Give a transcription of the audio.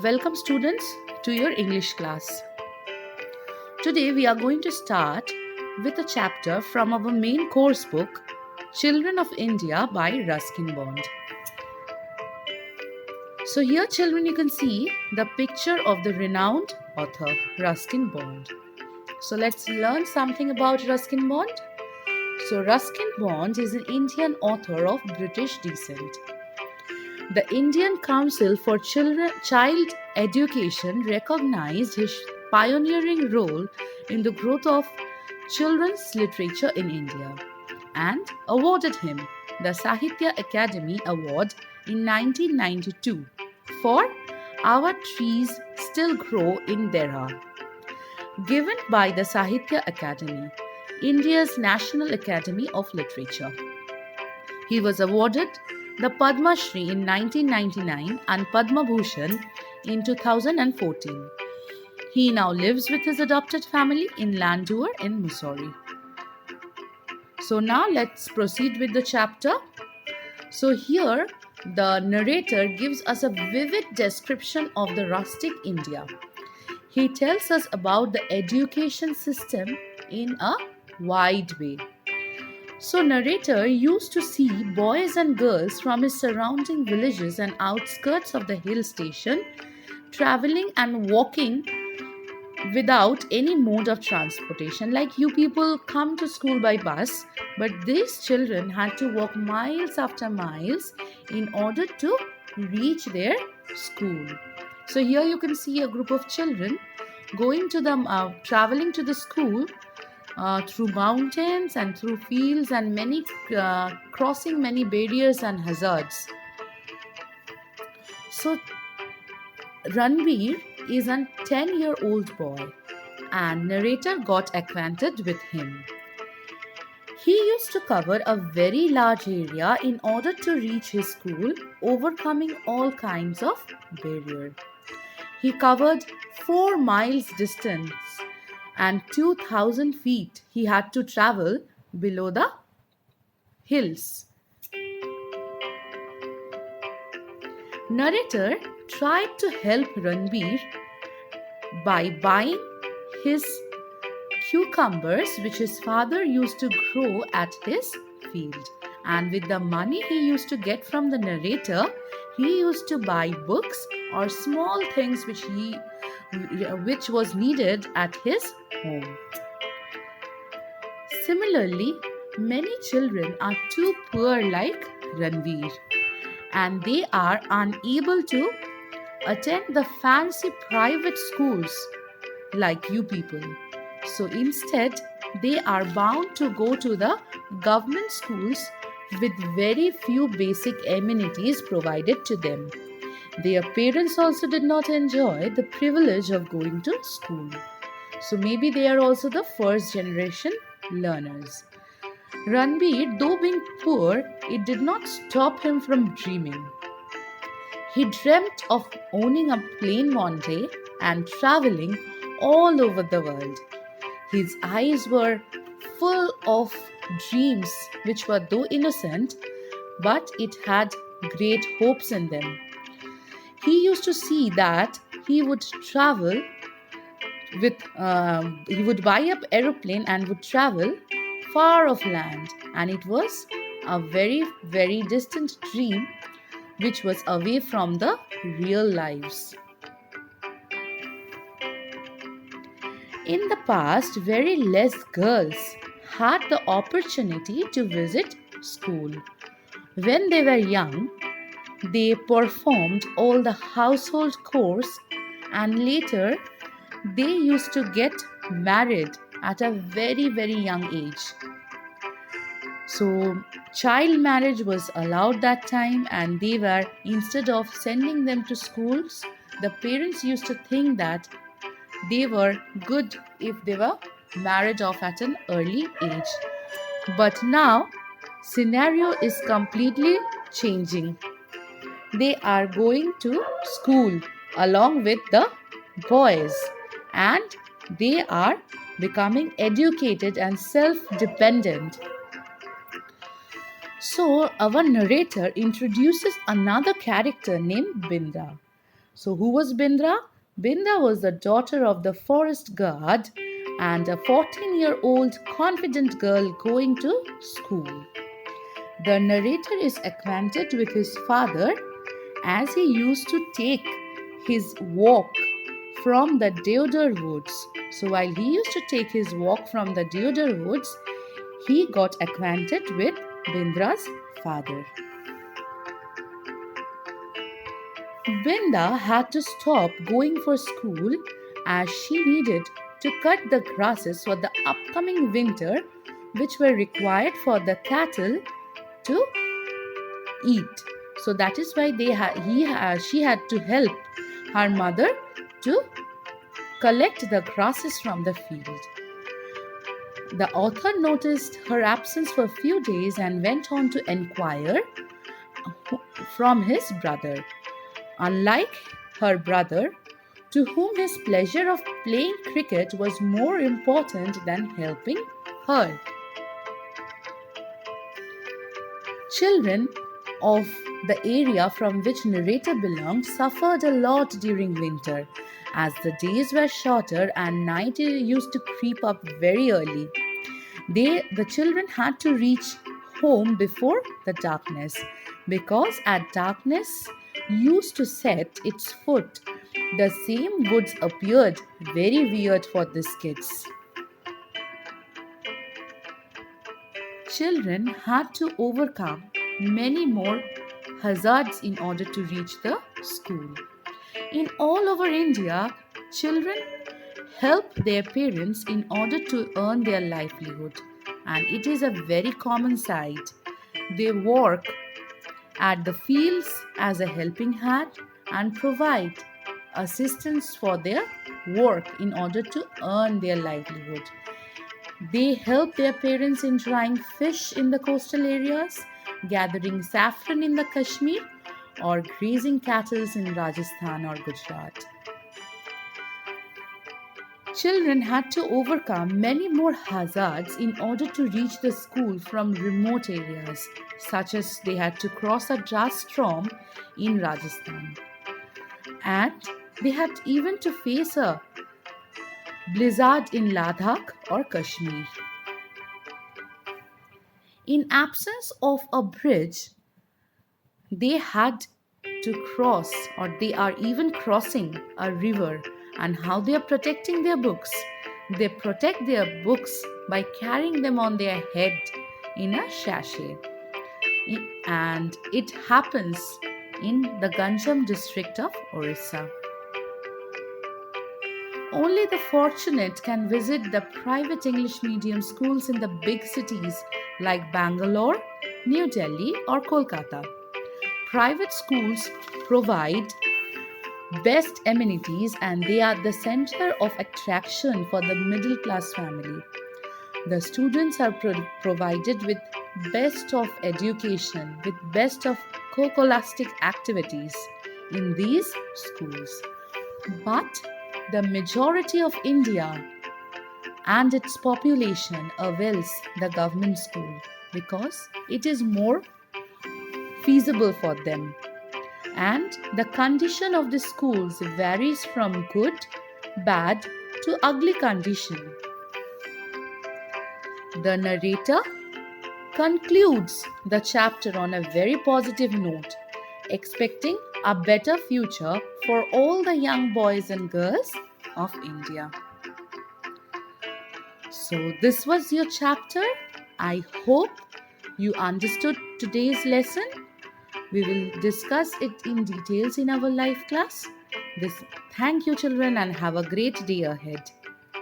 Welcome, students, to your English class. Today, we are going to start with a chapter from our main course book, Children of India by Ruskin Bond. So, here, children, you can see the picture of the renowned author Ruskin Bond. So, let's learn something about Ruskin Bond. So, Ruskin Bond is an Indian author of British descent. The Indian Council for Child Education recognized his pioneering role in the growth of children's literature in India and awarded him the Sahitya Academy Award in 1992 for Our Trees Still Grow in Dera, given by the Sahitya Academy, India's National Academy of Literature. He was awarded the Padma Shri in 1999 and Padma Bhushan in 2014. He now lives with his adopted family in Landour in Missouri. So now let's proceed with the chapter. So here the narrator gives us a vivid description of the rustic India. He tells us about the education system in a wide way. So narrator used to see boys and girls from his surrounding villages and outskirts of the hill station traveling and walking without any mode of transportation. Like you people come to school by bus, but these children had to walk miles after miles in order to reach their school. So here you can see a group of children going to the traveling to the school through mountains and through fields and crossing many barriers and hazards. So Ranveer is a 10-year-old boy and narrator got acquainted with him. He used to cover a very large area in order to reach his school, overcoming all kinds of barriers. He covered 4 miles distance and 2,000 feet he had to travel below the hills. Narrator tried to help Ranveer by buying his cucumbers, which his father used to grow at his field. And with the money he used to get from the narrator, he used to buy books or small things which was needed at his home. Similarly, many children are too poor like Ranveer and they are unable to attend the fancy private schools like you people. So instead, they are bound to go to the government schools with very few basic amenities provided to them. Their parents also did not enjoy the privilege of going to school. So maybe they are also the first generation learners. Ranveer, though being poor, it did not stop him from dreaming. He dreamt of owning a plane one day and traveling all over the world. His eyes were full of dreams which were though innocent, but it had great hopes in them. He used to see that he would travel he would buy up aeroplane and would travel far off land, and it was a very, very distant dream which was away from the real lives. In the past, very less girls had the opportunity to visit school. When they were young, they performed all the household chores and later they used to get married at a very, very young age. So child marriage was allowed that time and they were, instead of sending them to schools, the parents used to think that they were good if they were married off at an early age. But now, scenario is completely changing. They are going to school along with the boys and they are becoming educated and self-dependent. So, our narrator introduces another character named Binda. So, who was Bindra? Bindra was the daughter of the forest guard and a 14-year-old confident girl going to school. The narrator is acquainted with his father as he used to take his walk from the Deodar woods. So, while he used to take his walk from the Deodar woods, he got acquainted with Bindra's father. Binda had to stop going for school as she needed to cut the grasses for the upcoming winter, which were required for the cattle to eat. So that is why she had to help her mother to collect the grasses from the field. The author noticed her absence for a few days and went on to inquire from his brother. Unlike her brother, to whom his pleasure of playing cricket was more important than helping her. Children of the area from which narrator belonged suffered a lot during winter, as the days were shorter and night used to creep up very early. The children had to reach home before the darkness, because at darkness used to set its foot, the same woods appeared very weird for these kids. Children had to overcome many more hazards in order to reach the school. In all over India, children help their parents in order to earn their livelihood, and it is a very common sight. They work at the fields as a helping hand and provide assistance for their work in order to earn their livelihood. They help their parents in drying fish in the coastal areas, gathering saffron in the Kashmir, or grazing cattle in Rajasthan or Gujarat. Children had to overcome many more hazards in order to reach the school from remote areas, such as they had to cross a dust storm in Rajasthan. And they had even to face a blizzard in Ladakh or Kashmir. In absence of a bridge, they had to cross, or they are even crossing a river. And how they are protecting their books? They protect their books by carrying them on their head in a sachet. And it happens in the Ganjam district of Orissa. Only the fortunate can visit the private English medium schools in the big cities like Bangalore, New Delhi, or Kolkata. Private schools provide best amenities and they are the center of attraction for the middle class family. The students are provided with best of education, with best of co-scholastic activities in these schools. But the majority of India and its population avails the government school because it is more feasible for them. And the condition of the schools varies from good, bad to ugly condition. The narrator concludes the chapter on a very positive note, expecting a better future for all the young boys and girls of India. So, this was your chapter. I hope you understood today's lesson. We will discuss it in details in our live class. Thank you, children, and have a great day ahead.